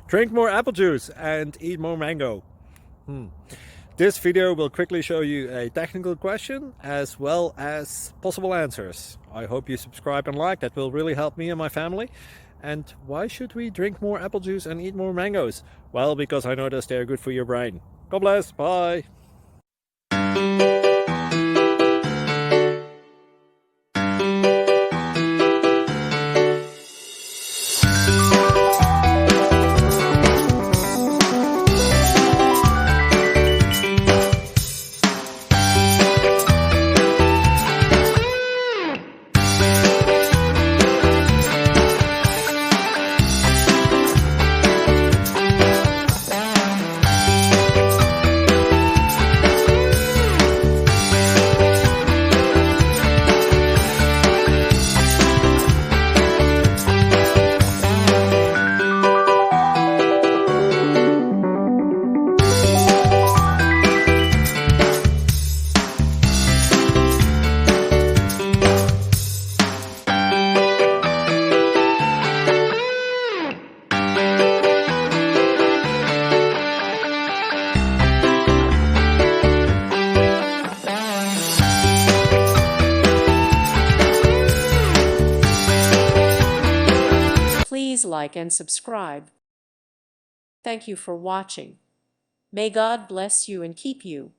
Drink more apple juice and eat more mango. This video will quickly show you a technical question as well as possible answers. I hope you subscribe and like, that will really help me and my family. And why should we drink more apple juice and eat more mangoes? Well, because I noticed they're good for your brain. God bless, bye! Please like and subscribe. Thank you for watching. May God bless you and keep you.